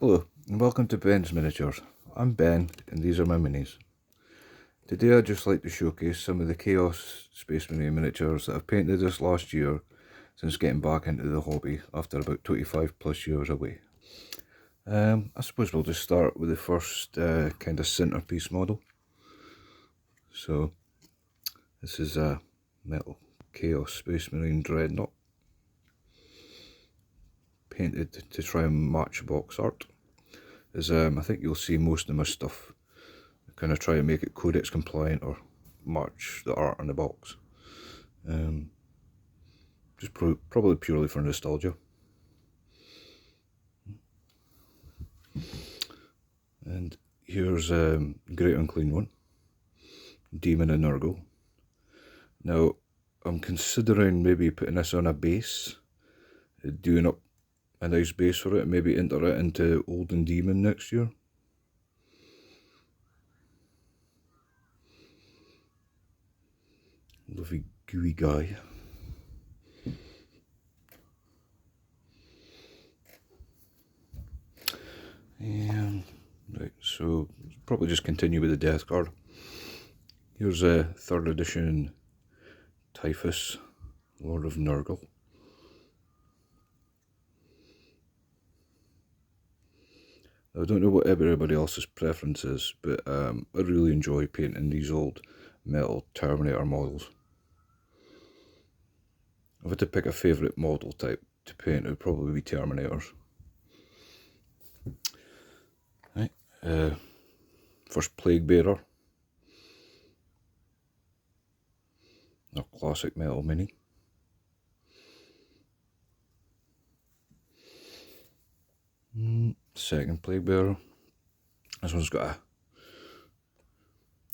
Hello, and welcome to Ben's Miniatures. I'm Ben, and these are my minis. Today I'd just like to showcase some of the Chaos Space Marine miniatures that I've painted this last year since getting back into the hobby after about 25 plus years away. I suppose we'll just start with the first kind of centerpiece model. So this is a metal Chaos Space Marine Dreadnought, painted to try and match box art. As I think you'll see most of my stuff kind of try to make it codex compliant or match the art on the box. Just probably purely for nostalgia. And here's a Great Unclean One, Demon and Nurgle. Now I'm considering maybe putting this on a base, doing up a nice base for it, and maybe enter it into Old and Demon next year. Lovely gooey guy. Right, so probably just continue with the Death Guard. Here's a 3rd edition Typhus, Lord of Nurgle. I don't know what everybody else's preference is, but I really enjoy painting these old metal Terminator models. If I had to pick a favourite model type to paint, it would probably be Terminators. Right, first Plague Bearer, a classic metal mini. Second Plague Bearer. This one's got a,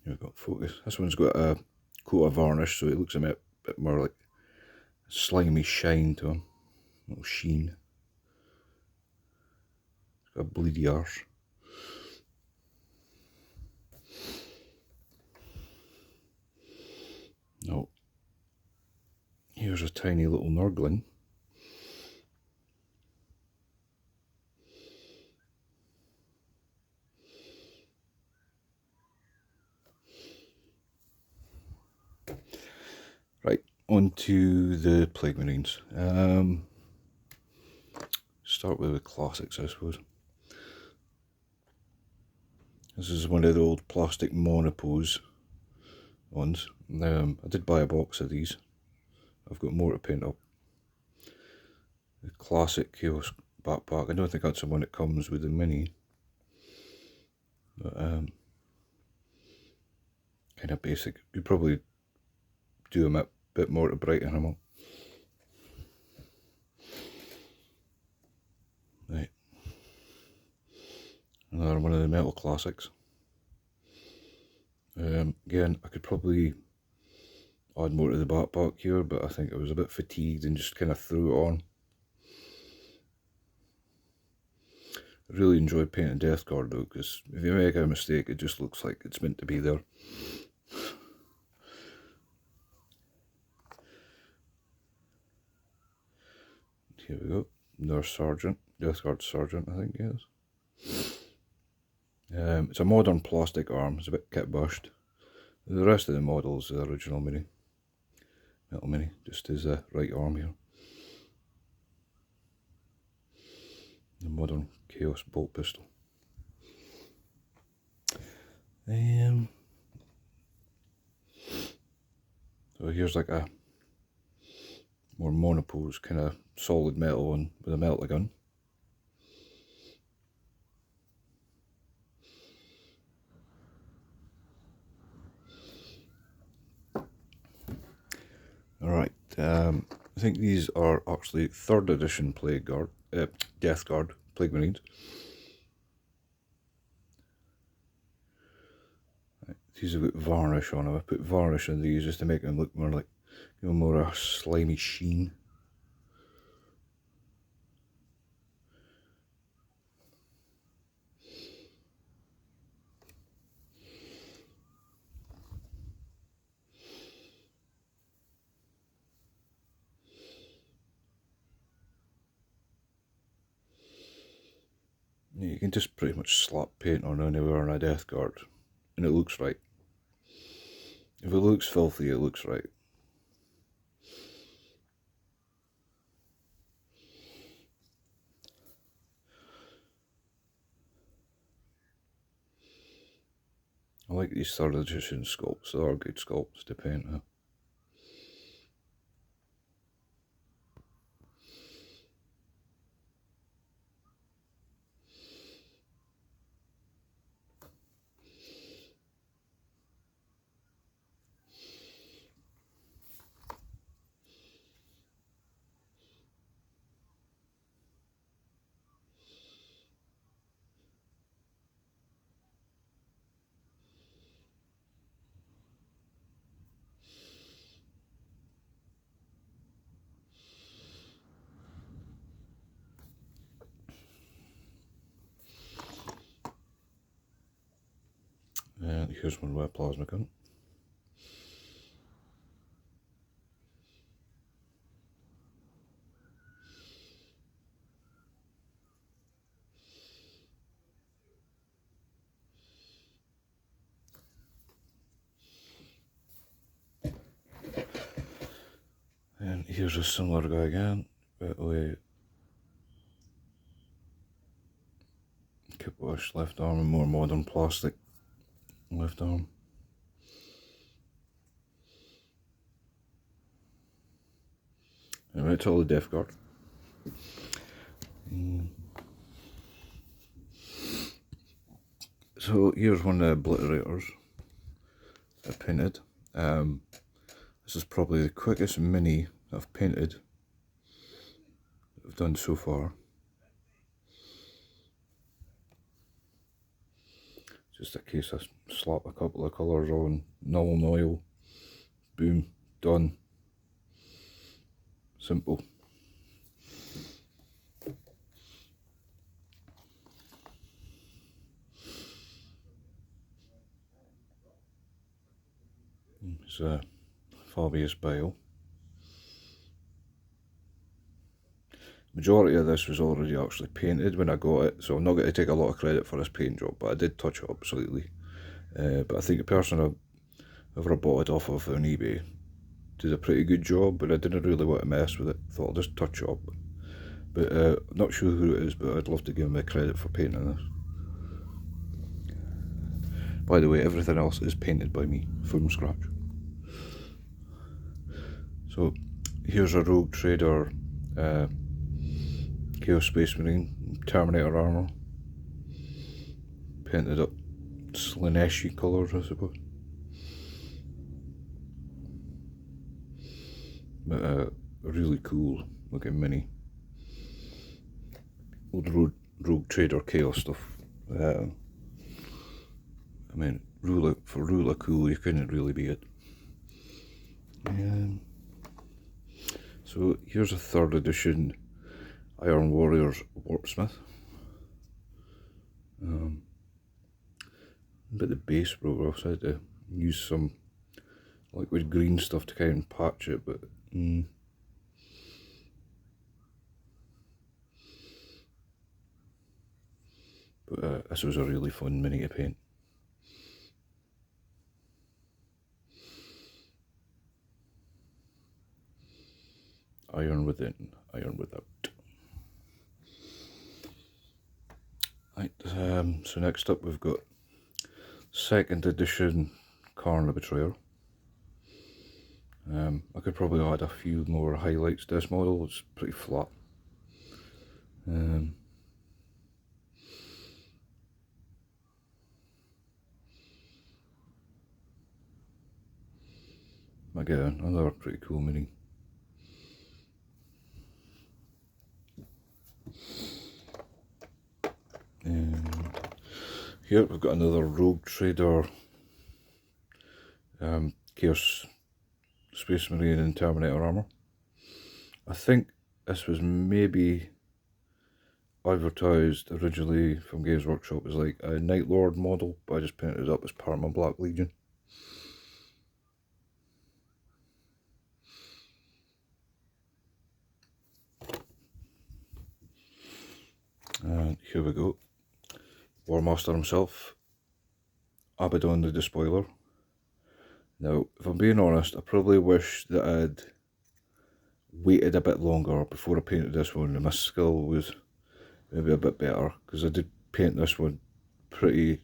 here we go, focus. This one's got a coat of varnish, so it looks a bit more like slimy shine to him, a little sheen. It's got a bleedy arse. No. Here's a tiny little Nurgling. Right, on to the Plague Marines. Start with the classics, I suppose. This is one of the old plastic monopose ones. I did buy a box of these. I've got more to paint up. The classic Chaos backpack. I don't think that's the one that comes with the mini. But kind of basic. You probably do them a bit more to brighten them up. Right. Another one of the metal classics. Again, I could probably add more to the backpack here, but I think I was a bit fatigued and just kind of threw it on. I really enjoyed painting Death Guard though, because if you make a mistake, it just looks like it's meant to be there. Here we go, Nurse Sergeant, Death Guard Sergeant, I think it is. It's a modern plastic arm, it's a bit kit bashed. The rest of the model is the original mini, metal mini, just his right arm here. The modern Chaos bolt pistol. So here's like a more monopose kind of solid metal one with a melta gun. Alright, I think these are actually 3rd edition Death Guard Plague Marines. Right, these have got varnish on them. I put varnish on these just to make them look more like, you know, more a slimy sheen. You can just pretty much slap paint on anywhere on a Death Guard and it looks right. If it looks filthy, it looks right. I like these 3rd edition sculpts, they are good sculpts to paint. And here's one with a plasma gun. And here's a similar guy again, but with kit wash left arm and more modern plastic left arm. Anyway, it's all the Death Guard. So here's one of the obliterators I painted. This is probably the quickest mini I've painted I've done so far. Just a case of slap a couple of colours on, Nurgle oil, boom, done. Simple. It's a Fabius Bile. Majority of this was already actually painted when I got it, so I'm not going to take a lot of credit for this paint job, but I did touch it up slightly. But I think the person I bought it off of on eBay did a pretty good job, but I didn't really want to mess with it. Thought I'll just touch it up. But not sure who it is, but I'd love to give him the credit for painting this. By the way, everything else is painted by me from scratch. So here's a Rogue Trader Chaos Space Marine Terminator armour, painted up Slaneshi colours, I suppose. But a really cool looking mini. Old Rogue Trader Chaos stuff. I mean, for ruler cool, you couldn't really beat it. So here's a 3rd edition Iron Warriors Warpsmith. But the base broke off, so I had to use some liquid green stuff to kind of patch it, but this was a really fun mini to paint. Iron within, iron without. Right, so next up we've got 2nd edition Karn the Betrayer. I could probably add a few more highlights to this model, it's pretty flat. Again, another pretty cool mini. Here we've got another Rogue Trader Chaos Space Marine and Terminator armour. I think this was maybe advertised originally from Games Workshop as like a Night Lord model, but I just painted it up as part of my Black Legion. And here we go. War Master himself, Abaddon the Despoiler. Now, if I'm being honest, I probably wish that I'd waited a bit longer before I painted this one, and my skill was maybe a bit better, because I did paint this one pretty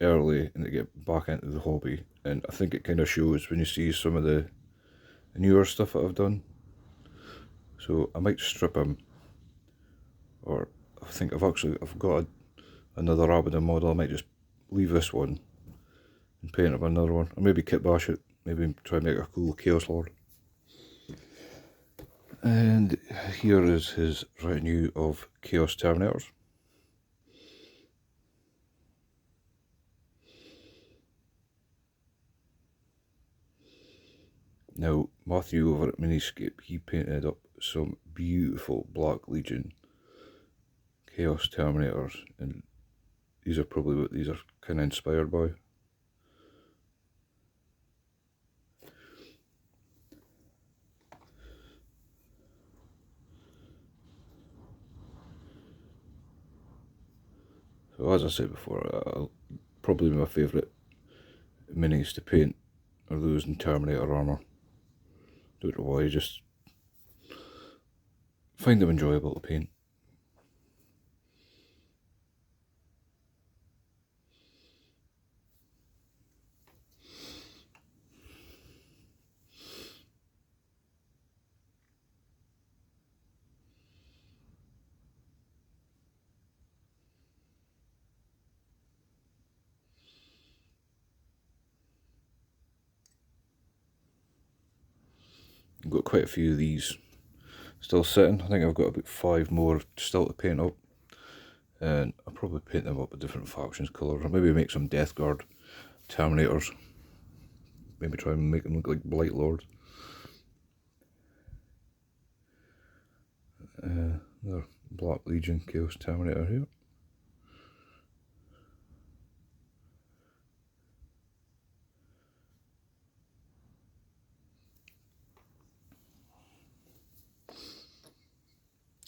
early and to get back into the hobby, and I think it kind of shows when you see some of the newer stuff that I've done. So I might strip him, or I think I've got another Abaddon model. I might just leave this one and paint up another one, or maybe kitbash it, maybe try and make a cool Chaos Lord. And here is his retinue of Chaos Terminators. Now, Matthew over at Miniscape, he painted up some beautiful Black Legion Chaos Terminators, and these are probably what these are kind of inspired by. So as I said before, probably my favourite minis to paint are those in Terminator armour. Don't know why, just find them enjoyable to paint. I've got quite a few of these still sitting. I think I've got about 5 more still to paint up, and I'll probably paint them up with different factions colours, or maybe make some Death Guard Terminators, maybe try and make them look like Blight Lords. Another Black Legion Chaos Terminator here.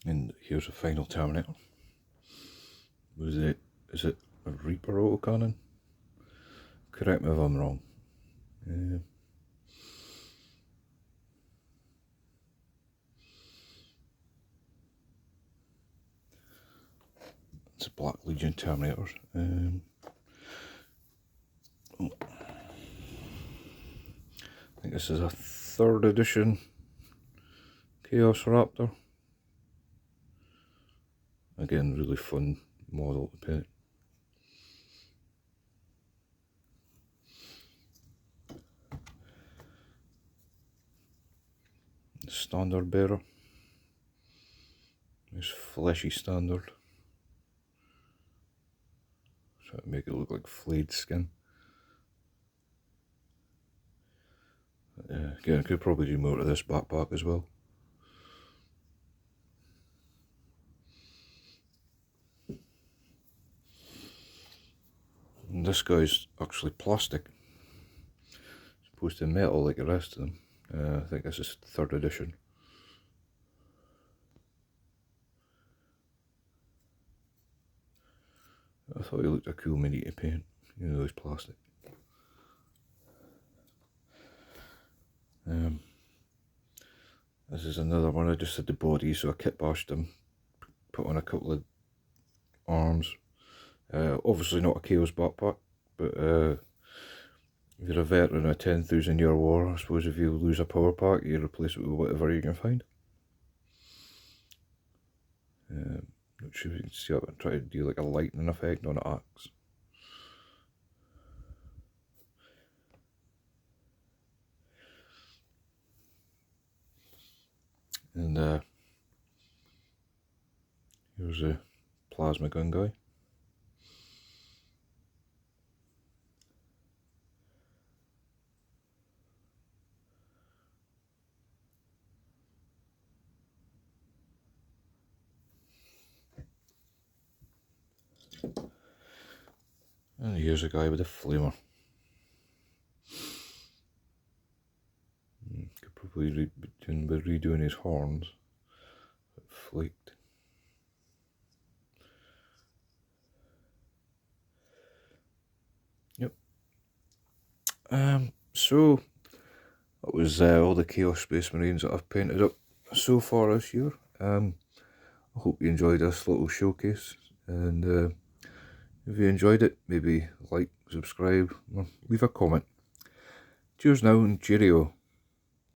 And here's a final Terminator. Is it a Reaper autocannon? Correct me if I'm wrong. It's a Black Legion Terminators. I think this is a 3rd edition Chaos Raptor. Again, really fun model to paint. Standard bearer. Nice fleshy standard. Try to make it look like flayed skin. Again, I could probably do more to this backpack as well. And this guy's actually plastic, as opposed to metal like the rest of them. I think this is 3rd edition. I thought he looked a cool mini to paint, you know, he's plastic. This is another one. I just had the body, so I kit bashed him, put on a couple of arms. Obviously not a Chaos backpack, but if you're a veteran of a 10,000 year war, I suppose if you lose a power pack, you replace it with whatever you can find. Not sure if you can see it, but try to do like a lightning effect on an axe. And here's a plasma gun guy. And here's a guy with a flamer. Could probably be redoing his horns, but flaked. So that was all the Chaos Space Marines that I've painted up so far this year. I hope you enjoyed this little showcase, and if you enjoyed it, maybe like, subscribe, or leave a comment. Cheers now and cheerio.